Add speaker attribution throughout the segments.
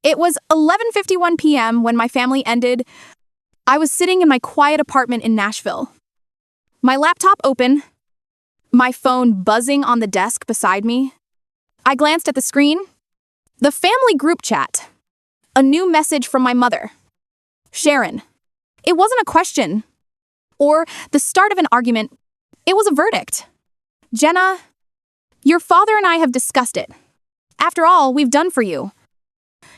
Speaker 1: It was 11:51 p.m. when my family ended. I was sitting in my quiet apartment in Nashville. My laptop open, my phone buzzing on the desk beside me. I glanced at the screen. The family group chat. A new message from my mother. Sharon. It wasn't a question or the start of an argument. It was a verdict. Jenna, your father and I have discussed it. After all we've done for you,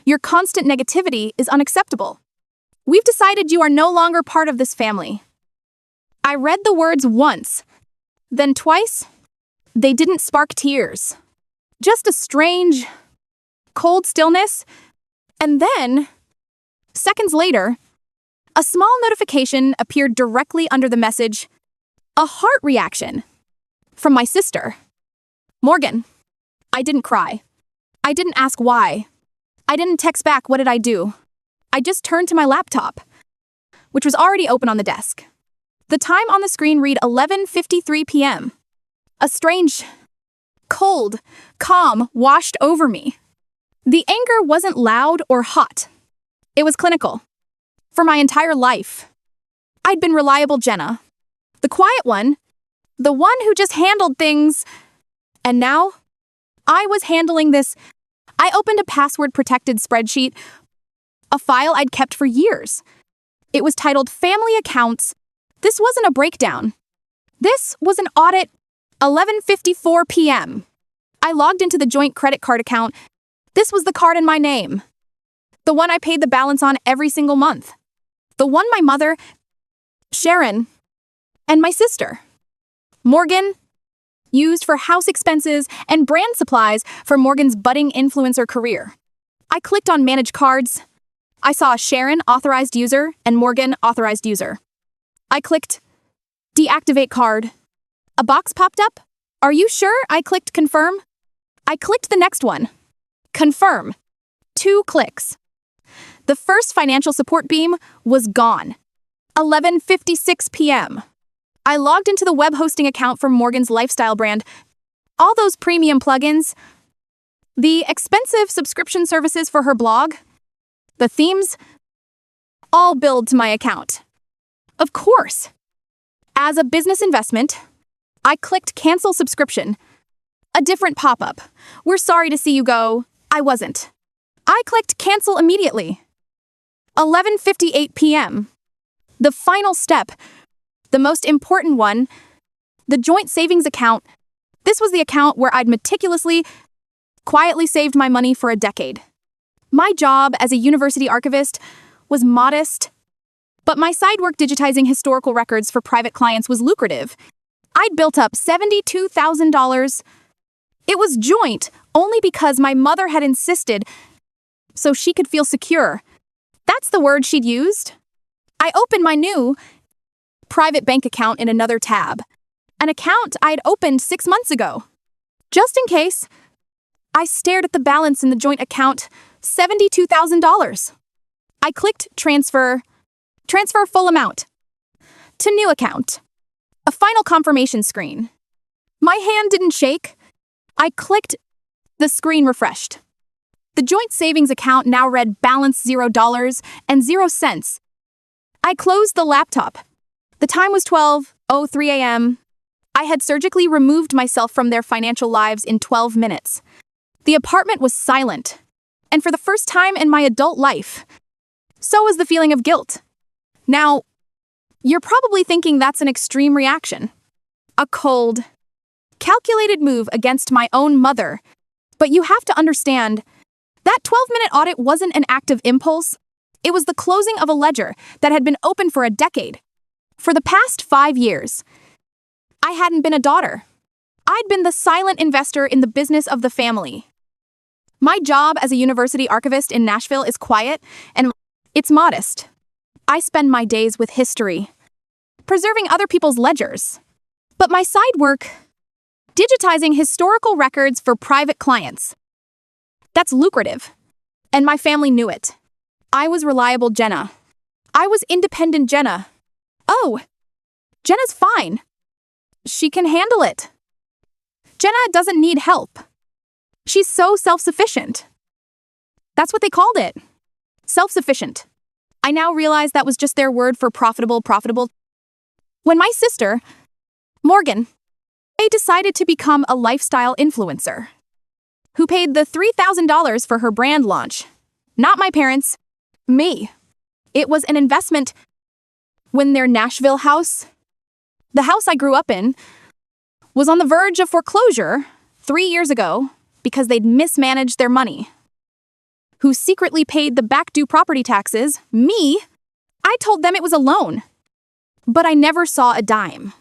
Speaker 1: your constant negativity is unacceptable. We've decided you are no longer part of this family. I read the words once, then twice. They didn't spark tears. Just a strange, cold stillness. And then, seconds later, a small notification appeared directly under the message. A heart reaction. From my sister. Morgan. I didn't cry. I didn't ask why. I didn't text back what did I do. I just turned to my laptop, which was already open on the desk. The time on the screen read 11:53 p.m. A strange, cold, calm washed over me. The anger wasn't loud or hot. It was clinical. For my entire life, I'd been reliable Jenna. The quiet one. The one who just handled things. And now, I was handling this. I opened a password-protected spreadsheet, a file I'd kept for years. It was titled Family Accounts. This wasn't a breakdown. This was an audit. 11:54 p.m. I logged into the joint credit card account. This was the card in my name. The one I paid the balance on every single month. The one my mother, Sharon, and my sister, Morgan, used for house expenses and brand supplies for Morgan's budding influencer career. I clicked on Manage Cards. I saw Sharon, authorized user, and Morgan, authorized user. I clicked Deactivate card. A box popped up. Are you sure? I clicked Confirm. I clicked the next one. Confirm. 2 clicks. The first financial support beam was gone. 11:56 p.m. I logged into the web hosting account for Morgan's lifestyle brand. All those premium plugins, the expensive subscription services for her blog, the themes, all billed to my account. Of course. As a business investment, I clicked Cancel Subscription. A different pop-up. We're sorry to see you go. I wasn't. I clicked Cancel immediately. 11:58 p.m. The final step, the most important one, the joint savings account. This was the account where I'd meticulously, quietly saved my money for a decade. My job as a university archivist was modest, but my side work digitizing historical records for private clients was lucrative. I'd built up $72,000. It was joint only because my mother had insisted so she could feel secure. That's the word she'd used. I opened my new private bank account in another tab, an account I'd opened 6 months ago. Just in case, I stared at the balance in the joint account, $72,000. I clicked Transfer full amount to new account. A final confirmation screen. My hand didn't shake. I clicked. The screen refreshed. The joint savings account now read balance $0 and 0 cents. I closed the laptop. The time was 12:03 a.m. I had surgically removed myself from their financial lives in 12 minutes. The apartment was silent, and for the first time in my adult life, so was the feeling of guilt. Now, you're probably thinking that's an extreme reaction. A cold, calculated move against my own mother. But you have to understand, that 12-minute audit wasn't an act of impulse. It was the closing of a ledger that had been open for a decade. For the past 5 years, I hadn't been a daughter. I'd been the silent investor in the business of the family. My job as a university archivist in Nashville is quiet, and it's modest. I spend my days with history, preserving other people's ledgers. But my side work, digitizing historical records for private clients, that's lucrative. And my family knew it. I was reliable Jenna. I was independent Jenna. Oh, Jenna's fine. She can handle it. Jenna doesn't need help. She's so self-sufficient. That's what they called it. Self-sufficient. I now realize that was just their word for profitable. When my sister, Morgan, they decided to become a lifestyle influencer who paid the $3,000 for her brand launch. Not my parents, me. It was an investment when their Nashville house, the house I grew up in, was on the verge of foreclosure 3 years ago because they'd mismanaged their money. Who secretly paid the back due property taxes, me, I told them it was a loan. But I never saw a dime.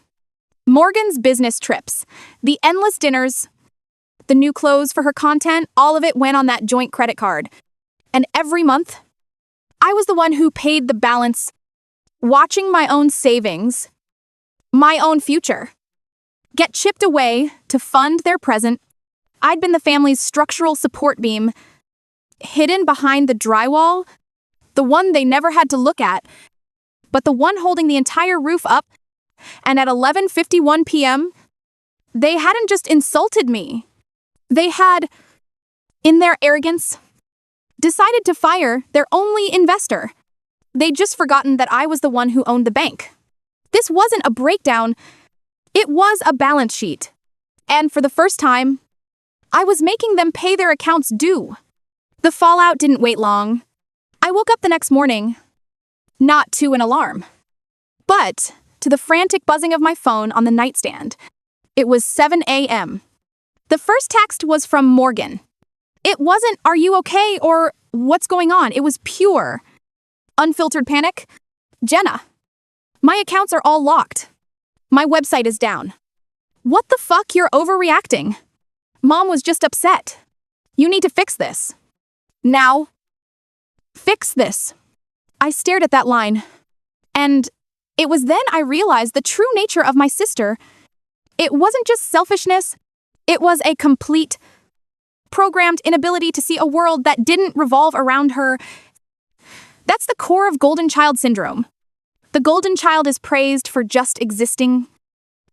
Speaker 1: Morgan's business trips, the endless dinners, the new clothes for her content, all of it went on that joint credit card. And every month, I was the one who paid the balance, watching my own savings, my own future, get chipped away to fund their present. I'd been the family's structural support beam, hidden behind the drywall, the one they never had to look at, but the one holding the entire roof up. And at 11:51 p.m., they hadn't just insulted me. They had, in their arrogance, decided to fire their only investor. They'd just forgotten that I was the one who owned the bank. This wasn't a breakdown, it was a balance sheet. And for the first time, I was making them pay their accounts due. The fallout didn't wait long. I woke up the next morning, not to an alarm, but to the frantic buzzing of my phone on the nightstand. It was 7 a.m. The first text was from Morgan. It wasn't, "Are you okay?" or "What's going on?" It was pure, unfiltered panic. "Jenna, my accounts are all locked. My website is down. What the fuck? You're overreacting. Mom was just upset. You need to fix this. Now. Fix this." I stared at that line. And it was then I realized the true nature of my sister. It wasn't just selfishness. It was a complete, programmed inability to see a world that didn't revolve around her. That's the core of golden child syndrome. The golden child is praised for just existing,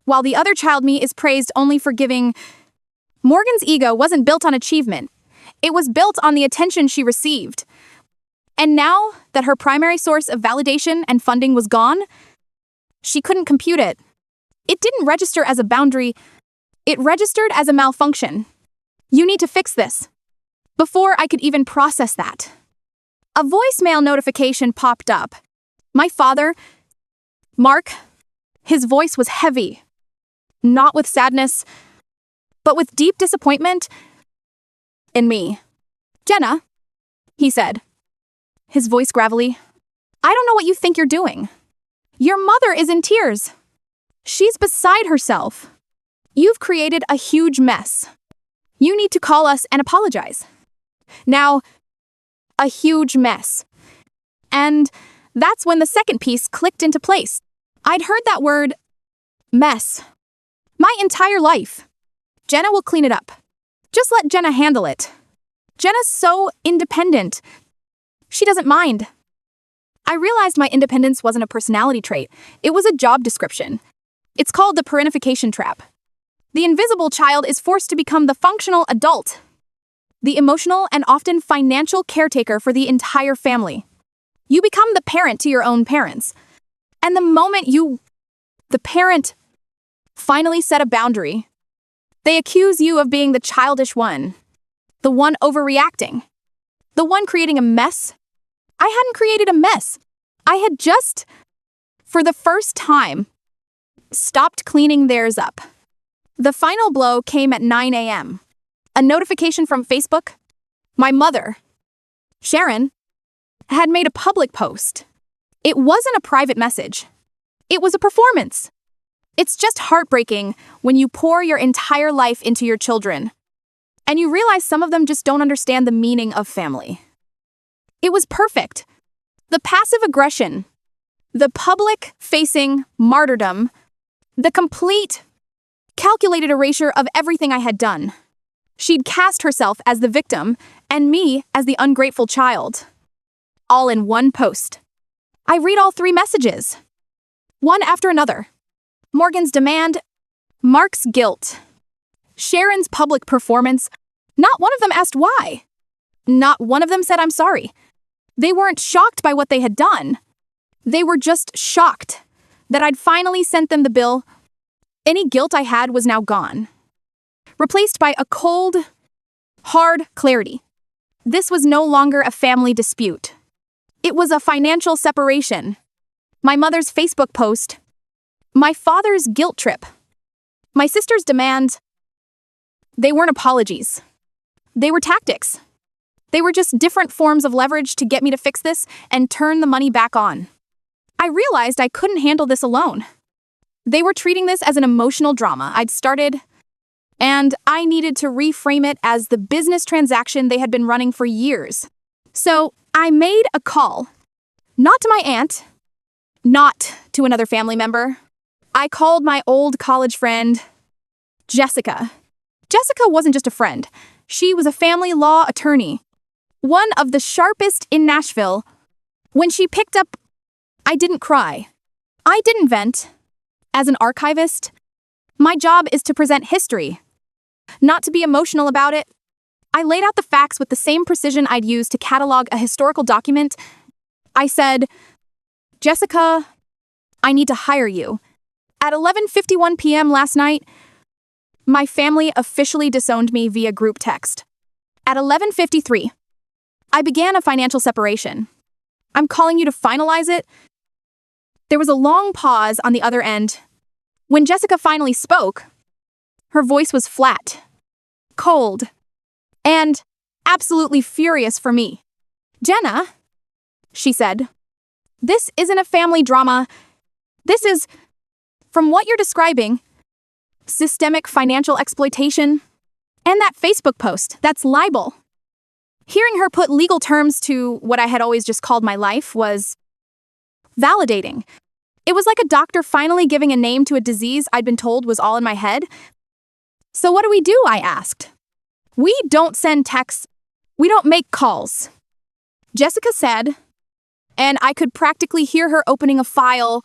Speaker 1: while the other child me is praised only for giving. Morgan's ego wasn't built on achievement. It was built on the attention she received. And now that her primary source of validation and funding was gone, she couldn't compute it. It didn't register as a boundary. It registered as a malfunction. "You need to fix this." Before I could even process that, a voicemail notification popped up. My father, Mark, his voice was heavy, not with sadness, but with deep disappointment in me. "Jenna," he said, his voice gravelly, "I don't know what you think you're doing. Your mother is in tears. She's beside herself. You've created a huge mess. You need to call us and apologize." Now, a huge mess. And that's when the second piece clicked into place. I'd heard that word, mess, my entire life. Jenna will clean it up. Just let Jenna handle it. Jenna's so independent. She doesn't mind. I realized my independence wasn't a personality trait. It was a job description. It's called the parentification trap. The invisible child is forced to become the functional adult, the emotional and often financial caretaker for the entire family. You become the parent to your own parents. And the moment the parent, finally set a boundary, they accuse you of being the childish one, the one overreacting, the one creating a mess. I hadn't created a mess. I had just, for the first time, stopped cleaning theirs up. The final blow came at 9 a.m. A notification from Facebook. My mother, Sharon, had made a public post. It wasn't a private message. It was a performance. It's just heartbreaking when you pour your entire life into your children, and you realize some of them just don't understand the meaning of family. It was perfect. The passive aggression, the public-facing martyrdom, the complete, calculated erasure of everything I had done. She'd cast herself as the victim and me as the ungrateful child. All in one post. I read all 3 messages, one after another. Morgan's demand, Mark's guilt, Sharon's public performance. Not one of them asked why. Not one of them said I'm sorry. They weren't shocked by what they had done. They were just shocked that I'd finally sent them the bill. Any guilt I had was now gone, replaced by a cold, hard clarity. This was no longer a family dispute. It was a financial separation. My mother's Facebook post. My father's guilt trip. My sister's demands. They weren't apologies. They were tactics. They were just different forms of leverage to get me to fix this and turn the money back on. I realized I couldn't handle this alone. They were treating this as an emotional drama I'd started, and I needed to reframe it as the business transaction they had been running for years. So I made a call. Not to my aunt, not to another family member. I called my old college friend, Jessica. Jessica wasn't just a friend. She was a family law attorney, one of the sharpest in Nashville. When she picked up, I didn't cry. I didn't vent. As an archivist, my job is to present history, not to be emotional about it. I laid out the facts with the same precision I'd use to catalog a historical document. I said, Jessica, I need to hire you. At 11:51 p.m. last night, my family officially disowned me via group text. At 11:53, I began a financial separation. I'm calling you to finalize it. There was a long pause on the other end. When Jessica finally spoke, her voice was flat, cold, and absolutely furious for me. Jenna, she said, this isn't a family drama. This is, from what you're describing, systemic financial exploitation. And that Facebook post, that's libel. Hearing her put legal terms to what I had always just called my life was validating. It was like a doctor finally giving a name to a disease I'd been told was all in my head. So what do? I asked. We don't send texts. We don't make calls. Jessica said, and I could practically hear her opening a file.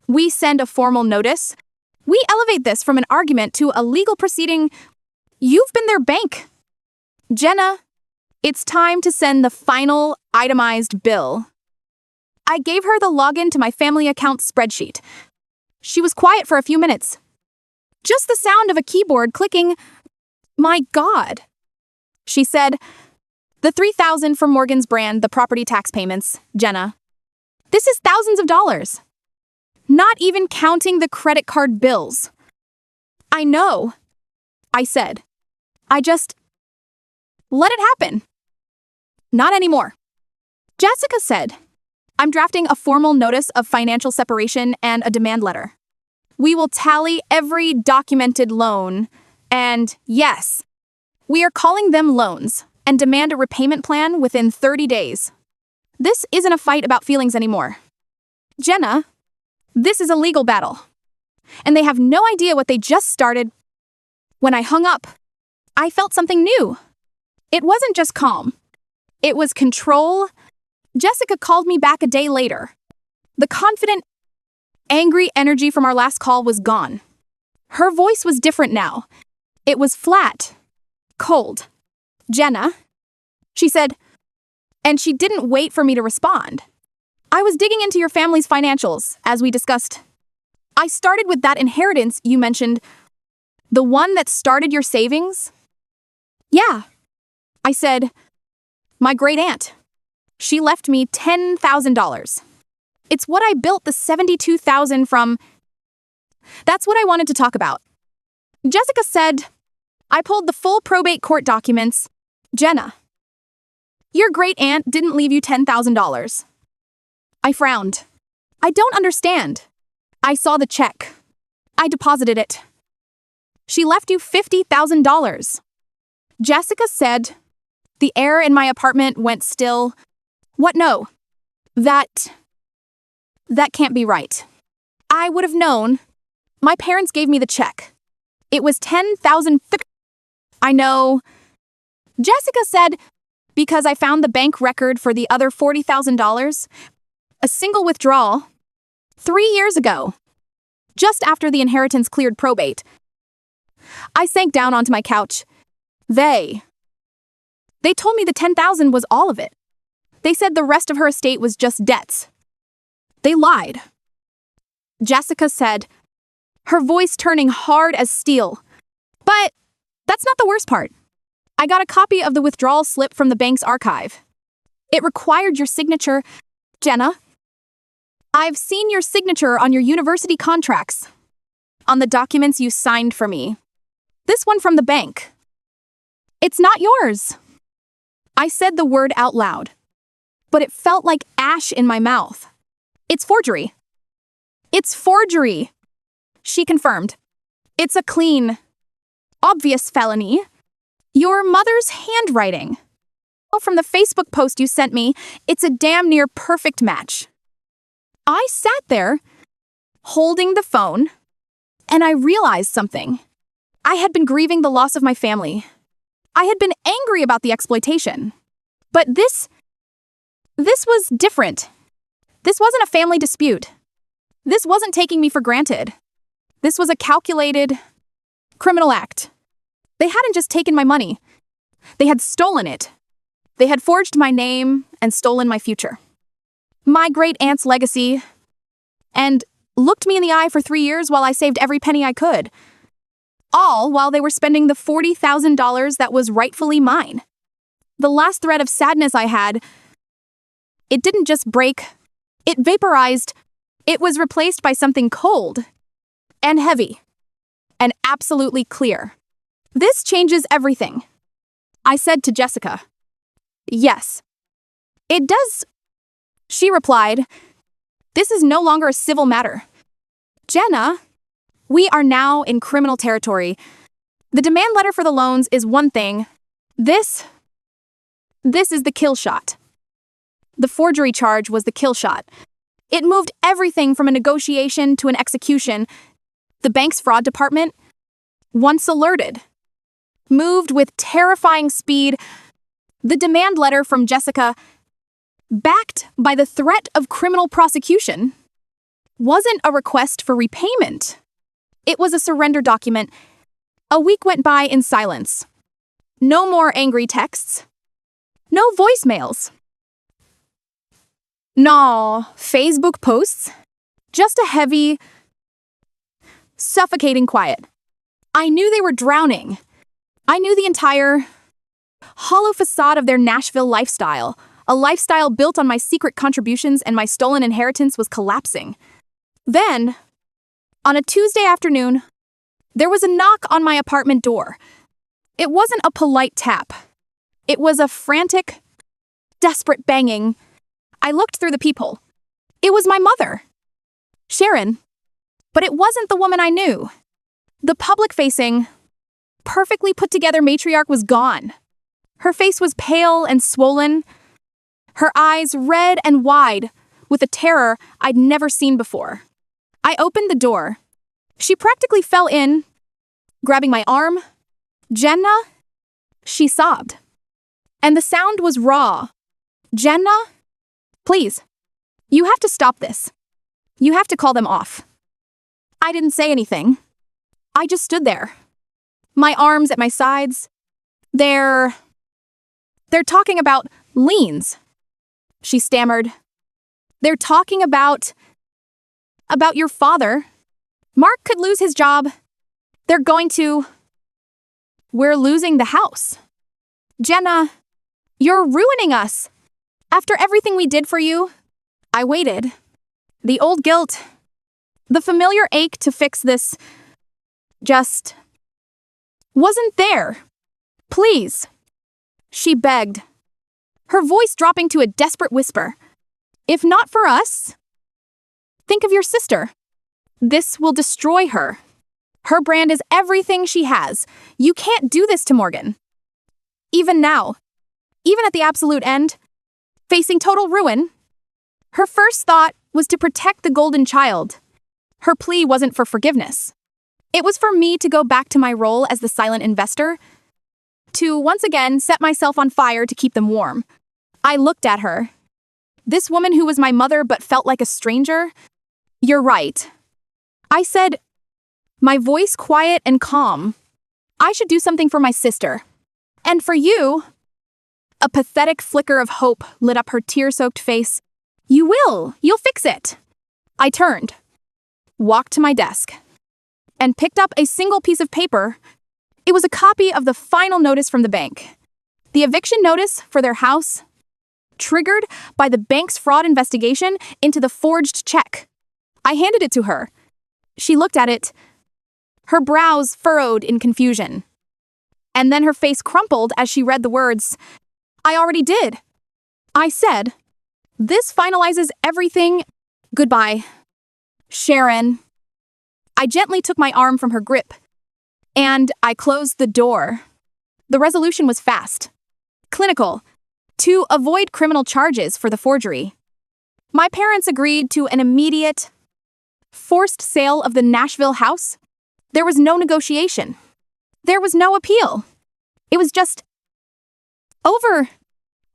Speaker 1: We send a formal notice. We elevate this from an argument to a legal proceeding. You've been their bank. Jenna, it's time to send the final itemized bill. I gave her the login to my family account spreadsheet. She was quiet for a few minutes. Just the sound of a keyboard clicking. My God, she said. The $3,000 for Morgan's brand, the property tax payments, Jenna. This is thousands of dollars. Not even counting the credit card bills. I know, I said. I just let it happen. Not anymore. Jessica said, I'm drafting a formal notice of financial separation and a demand letter. We will tally every documented loan, and yes, we are calling them loans, and demand a repayment plan within 30 days. This isn't a fight about feelings anymore. Jenna, this is a legal battle. And they have no idea what they just started. When I hung up, I felt something new. It wasn't just calm. It was control. Jessica called me back a day later. The confident, angry energy from our last call was gone. Her voice was different now. It was flat, cold. Jenna, she said, and she didn't wait for me to respond. I was digging into your family's financials, as we discussed. I started with that inheritance you mentioned, the one that started your savings. Yeah, I said, my great aunt. She left me $10,000. It's what I built the $72,000 from. That's what I wanted to talk about. Jessica said, I pulled the full probate court documents. Jenna, your great aunt didn't leave you $10,000. I frowned. I don't understand. I saw the check. I deposited it. She left you $50,000. Jessica said, the air in my apartment went still. What? No. That can't be right. I would have known. My parents gave me the check. It was $10,000. I know. Jessica said, because I found the bank record for the other $40,000. A single withdrawal. 3 years ago. Just after the inheritance cleared probate. I sank down onto my couch. They They told me the 10,000 was all of it. They said the rest of her estate was just debts. They lied. Jessica said, her voice turning hard as steel. But that's not the worst part. I got a copy of the withdrawal slip from the bank's archive. It required your signature, Jenna. I've seen your signature on your university contracts, on the documents you signed for me. This one from the bank. It's not yours. I said the word out loud, but it felt like ash in my mouth. It's forgery. It's forgery, she confirmed. It's a clean, obvious felony. Your mother's handwriting. From the Facebook post you sent me, it's a damn near perfect match. I sat there, holding the phone, and I realized something. I had been grieving the loss of my family. I had been angry about the exploitation. But this was different. This wasn't a family dispute. This wasn't taking me for granted. This was a calculated criminal act. They hadn't just taken my money. They had stolen it. They had forged my name and stolen my future. My great-aunt's legacy, and looked me in the eye for 3 years while I saved every penny I could. All while they were spending the $40,000 that was rightfully mine. The last thread of sadness I had, it didn't just break, it vaporized. It was replaced by something cold and heavy and absolutely clear. This changes everything, I said to Jessica. Yes, it does, she replied. This is no longer a civil matter. Jenna, we are now in criminal territory. The demand letter for the loans is one thing. This is the kill shot. The forgery charge was the kill shot. It moved everything from a negotiation to an execution. The bank's fraud department, once alerted, moved with terrifying speed. The demand letter from Jessica, backed by the threat of criminal prosecution, wasn't a request for repayment. It was a surrender document. A week went by in silence. No more angry texts. No voicemails. No Facebook posts. Just a heavy, suffocating quiet. I knew they were drowning. I knew the entire hollow facade of their Nashville lifestyle, a lifestyle built on my secret contributions and my stolen inheritance, was collapsing. Then, on a Tuesday afternoon, there was a knock on my apartment door. It wasn't a polite tap. It was a frantic, desperate banging. I looked through the peephole. It was my mother, Sharon, but it wasn't the woman I knew. The public-facing, perfectly put-together matriarch was gone. Her face was pale and swollen, her eyes red and wide with a terror I'd never seen before. I opened the door. She practically fell in, grabbing my arm. Jenna, she sobbed. And the sound was raw. Jenna, please, you have to stop this. You have to call them off. I didn't say anything. I just stood there, my arms at my sides. They're talking about liens, she stammered. They're talking about your father. Mark could lose his job. We're losing the house. Jenna, you're ruining us. After everything we did for you, I waited. The old guilt, the familiar ache to fix this, just wasn't there. Please, she begged, her voice dropping to a desperate whisper. If not for us, think of your sister. This will destroy her. Her brand is everything she has. You can't do this to Morgan. Even now, even at the absolute end, facing total ruin, her first thought was to protect the golden child. Her plea wasn't for forgiveness. It was for me to go back to my role as the silent investor, to once again set myself on fire to keep them warm. I looked at her. This woman who was my mother but felt like a stranger. You're right, I said, my voice quiet and calm. I should do something for my sister. And for you. A pathetic flicker of hope lit up her tear-soaked face. You will. You'll fix it. I turned, walked to my desk, and picked up a single piece of paper. It was a copy of the final notice from the bank. The eviction notice for their house, triggered by the bank's fraud investigation into the forged check. I handed it to her. She looked at it, her brows furrowed in confusion. And then her face crumpled as she read the words, I already did. I said, this finalizes everything. Goodbye, Sharon. I gently took my arm from her grip, and I closed the door. The resolution was fast, clinical, to avoid criminal charges for the forgery. My parents agreed to an immediate, forced sale of the Nashville house. There was no negotiation. There was no appeal. It was just over.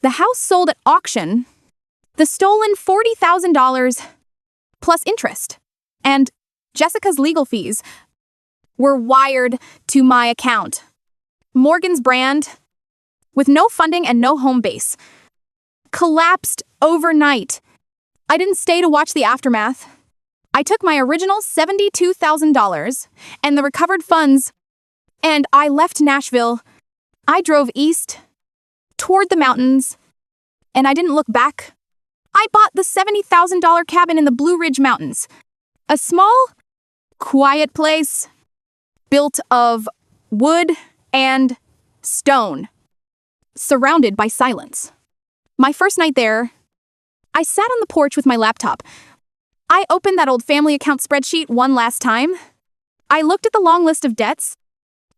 Speaker 1: The house sold at auction. The stolen $40,000 plus interest and Jessica's legal fees were wired to my account. Morgan's brand, with no funding and no home base, collapsed overnight. I didn't stay to watch the aftermath. I took my original $72,000 and the recovered funds, and I left Nashville. I drove east, toward the mountains, and I didn't look back. I bought the $70,000 cabin in the Blue Ridge Mountains, a small, quiet place built of wood and stone, surrounded by silence. My first night there, I sat on the porch with my laptop. I opened that old family account spreadsheet one last time. I looked at the long list of debts,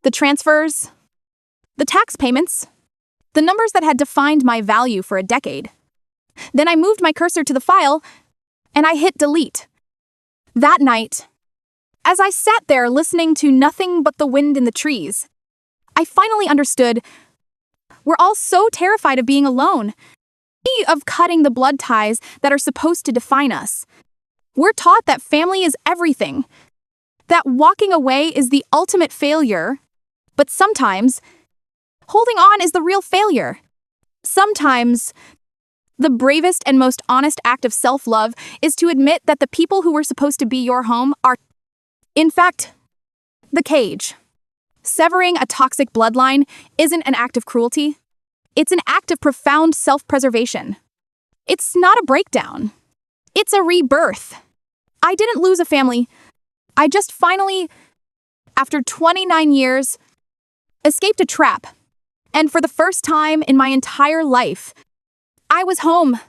Speaker 1: the transfers, the tax payments, the numbers that had defined my value for a decade. Then I moved my cursor to the file, and I hit delete. That night, as I sat there listening to nothing but the wind in the trees, I finally understood. We're all so terrified of being alone, of cutting the blood ties that are supposed to define us. We're taught that family is everything, that walking away is the ultimate failure, but sometimes holding on is the real failure. Sometimes the bravest and most honest act of self-love is to admit that the people who were supposed to be your home are, in fact, the cage. Severing a toxic bloodline isn't an act of cruelty. It's an act of profound self-preservation. It's not a breakdown. It's a rebirth. I didn't lose a family. I just finally, after 29 years, escaped a trap. And for the first time in my entire life, I was home.